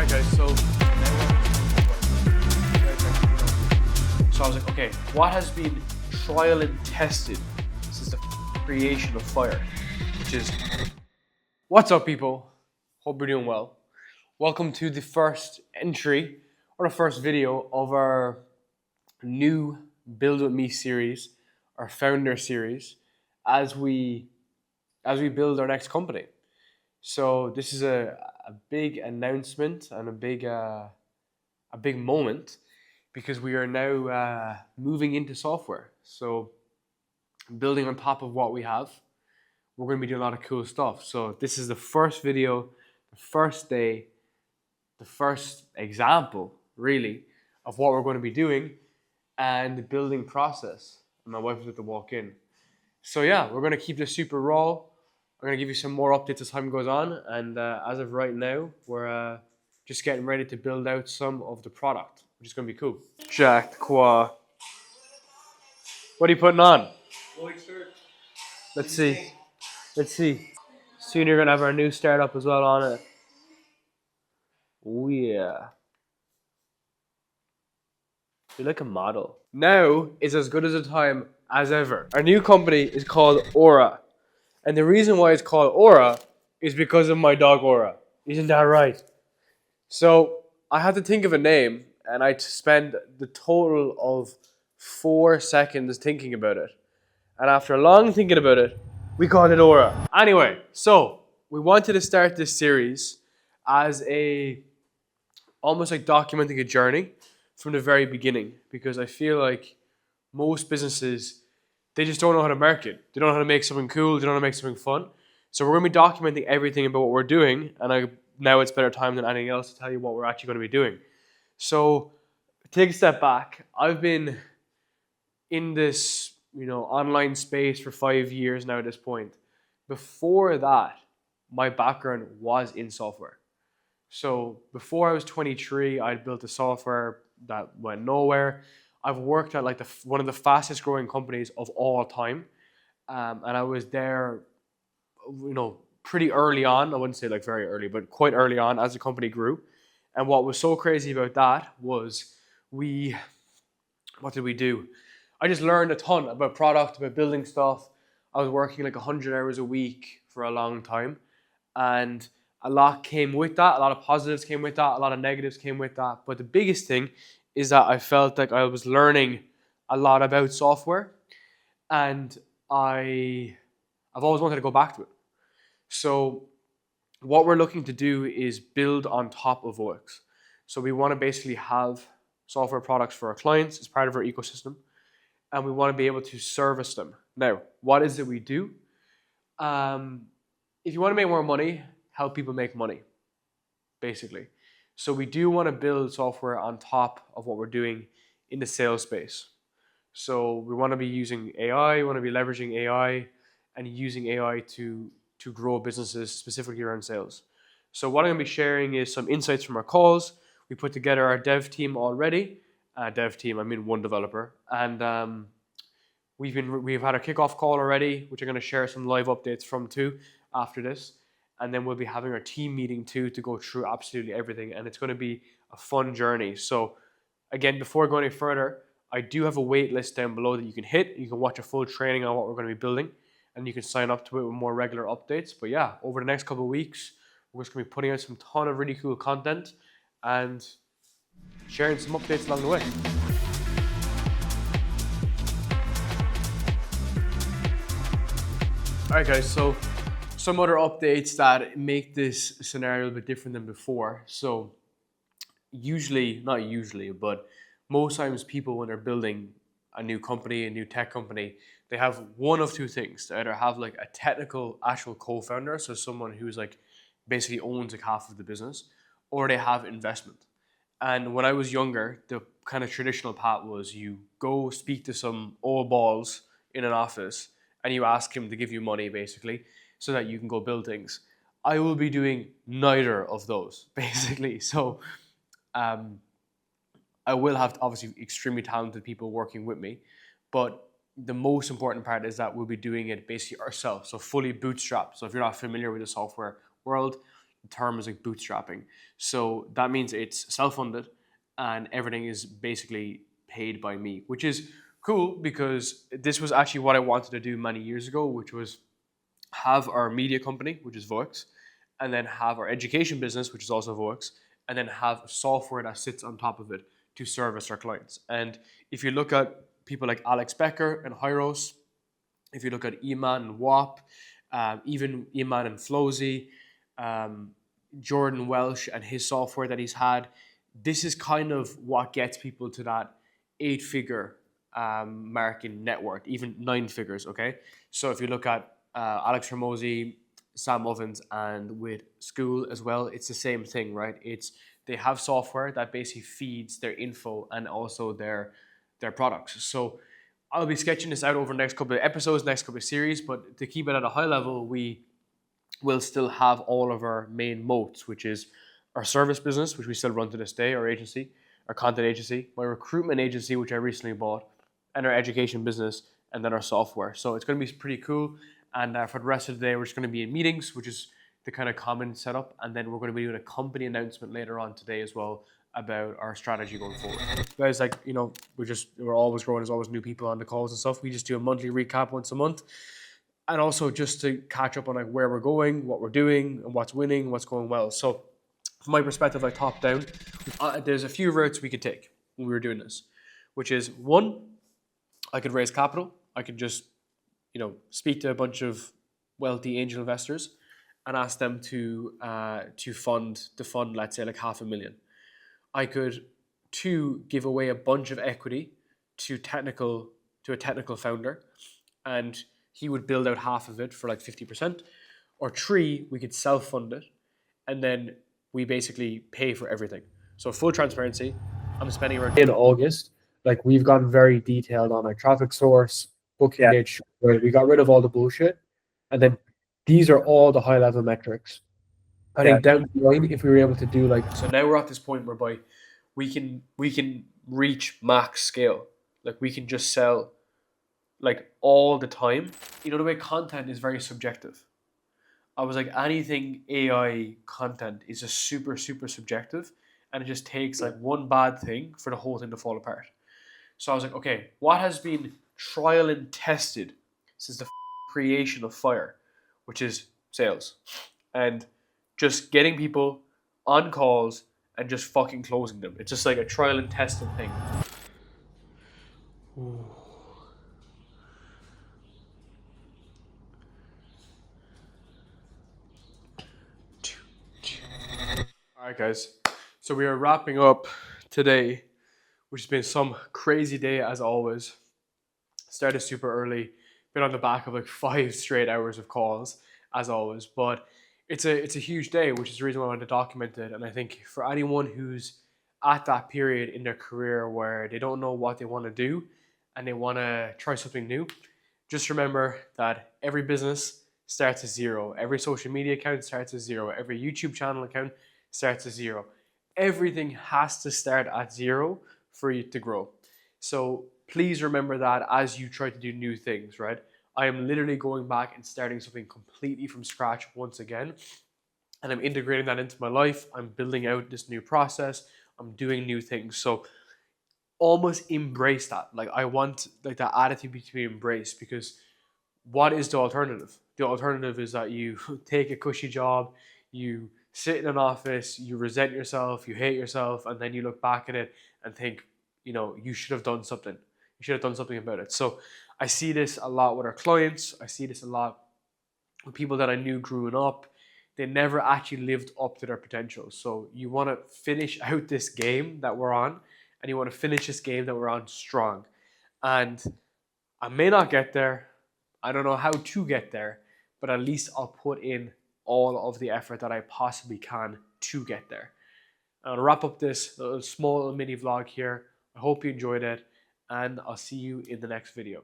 Alright guys, so I was like, okay, what has been trial and tested since the creation of Fire? Which is, what's up people? Hope you're doing well. Welcome to the first entry, or the first video of our new Build With Me series, our founder series, as we build our next company. So this is a big announcement and a big moment because we are now moving into software. So building on top of what we have, we're going to be doing a lot of cool stuff. So this is the first video, the first day, the first example really of what we're going to be doing and the building process. And my wife was about to walk in. So yeah, we're going to keep this super raw. I'm going to give you some more updates as time goes on. And as of right now, we're just getting ready to build out some of the product, which is going to be cool. Jack Qua. What are you putting on? Let's see. Let's see. Soon you're going to have our new startup as well on it. Oh yeah. You're like a model. Now is as good as a time as ever. Our new company is called Aura. And the reason why it's called Aura is because of my dog Aura. Isn't that right? So I had to think of a name and I spent the total of 4 seconds thinking about it. And after long thinking about it, we called it Aura. Anyway, so we wanted to start this series as almost like documenting a journey from the very beginning, because I feel like most businesses, they just don't know how to market. They don't know how to make something cool. They don't know how to make something fun. So we're going to be documenting everything about what we're doing, and now it's better time than anything else to tell you what we're actually going to be doing. So take a step back. I've been in this, online space for 5 years now at this point. Before that, my background was in software. So before I was 23, I'd built a software that went nowhere. I've worked at like one of the fastest growing companies of all time. And I was there, pretty early on. I wouldn't say like very early, but quite early on as the company grew. And what was so crazy about that was what did we do? I just learned a ton about product, about building stuff. I was working like 100 hours a week for a long time. And a lot came with that. A lot of positives came with that. A lot of negatives came with that. But the biggest thing is that I felt like I was learning a lot about software. And I've always wanted to go back to it. So what we're looking to do is build on top of Voix. So we want to basically have software products for our clients as part of our ecosystem. And we want to be able to service them. Now, what is it we do? If you want to make more money, help people make money, basically. So we do want to build software on top of what we're doing in the sales space. So we want to be using AI, we want to be leveraging AI and using AI to grow businesses specifically around sales. So what I'm going to be sharing is some insights from our calls. We put together our dev team already. Dev team, I mean one developer. And we've had a kickoff call already, which I'm going to share some live updates from too after this. And then we'll be having our team meeting too to go through absolutely everything. And it's going to be a fun journey. So again, before going any further, I do have a wait list down below that you can hit. You can watch a full training on what we're going to be building. And you can sign up to it with more regular updates. But yeah, over the next couple of weeks, we're just going to be putting out some ton of really cool content and sharing some updates along the way. All right, guys. So some other updates that make this scenario a bit different than before. So not usually, but most times people, when they're building a new company, a new tech company, they have one of two things. They either have like a technical actual co-founder, so someone who's like basically owns like half of the business, or they have investment. And when I was younger, the kind of traditional path was you go speak to some old balls in an office and you ask him to give you money basically so that you can go build things. I will be doing neither of those basically. So I will have obviously extremely talented people working with me, but the most important part is that we'll be doing it basically ourselves, so fully bootstrapped. So if you're not familiar with the software world, the term is like bootstrapping. So that means it's self-funded and everything is basically paid by me, which is cool because this was actually what I wanted to do many years ago, which was have our media company, which is Voix, and then have our education business, which is also Voix, and then have software that sits on top of it to service our clients. And if you look at people like Alex Becker and Hyros, if you look at Eman and WAP, even Eman and Flozy, um, Jordan Welsh and his software that he's had, this is kind of what gets people to that 8-figure mark in net worth, even 9 figures. Okay, so if you look at Alex Hormozy, Sam Ovens, and with School as well, it's the same thing, right? It's they have software that basically feeds their info and also their products. So I'll be sketching this out over the next couple of episodes, next couple of series, but to keep it at a high level, we will still have all of our main moats, which is our service business, which we still run to this day, our agency, our content agency, my recruitment agency, which I recently bought, and our education business, and then our software. So it's going to be pretty cool. And for the rest of the day, we're just going to be in meetings, which is the kind of common setup. And then we're going to be doing a company announcement later on today as well about our strategy going forward. Guys, like, you know, we're always growing. There's always new people on the calls and stuff. We just do a monthly recap once a month. And also just to catch up on like where we're going, what we're doing, and what's winning, what's going well. So from my perspective, like top down, there's a few routes we could take when we were doing this, which is one, I could raise capital. I could just, you know, speak to a bunch of wealthy angel investors and ask them to fund, let's say like $500,000. I could, two, give away a bunch of equity to a technical founder, and he would build out half of it for like 50%. Or three, we could self-fund it, and then we basically pay for everything. So full transparency, I'm spending around in August. Like we've gotten very detailed on our traffic source, booking niche, where we got rid of all the bullshit, and then these are all the high level metrics. I think down the line, if we were able to do like, so now we're at this point whereby we can reach max scale. Like we can just sell like all the time. You know, the way content is very subjective. I was like, anything AI content is just super, super subjective, and it just takes like one bad thing for the whole thing to fall apart. So I was like, okay, what has been trial and tested since the creation of Fire, which is sales, and just getting people on calls and just fucking closing them. It's just like a trial and tested thing. Ooh. All right, guys. So we are wrapping up today, which has been some crazy day as always. Started super early, been on the back of like 5 straight hours of calls as always, but it's a huge day, which is the reason why I wanted to document it. And I think for anyone who's at that period in their career where they don't know what they want to do and they want to try something new, just remember that every business starts at zero. Every social media account starts at zero. Every YouTube channel account starts at zero. Everything has to start at zero for you to grow. So please remember that as you try to do new things, right? I am literally going back and starting something completely from scratch once again. And I'm integrating that into my life. I'm building out this new process. I'm doing new things. So almost embrace that. Like I want like that attitude to be embraced, because what is the alternative? The alternative is that you take a cushy job, you sit in an office, you resent yourself, you hate yourself, and then you look back at it and think, you know, you should have done something. You should have done something about it. So I see this a lot with our clients. I see this a lot with people that I knew growing up. They never actually lived up to their potential. So you want to finish out this game that we're on, and you want to finish this game that we're on strong. And I may not get there. I don't know how to get there, but at least I'll put in all of the effort that I possibly can to get there. I'll wrap up this little small mini vlog here. I hope you enjoyed it, and I'll see you in the next video.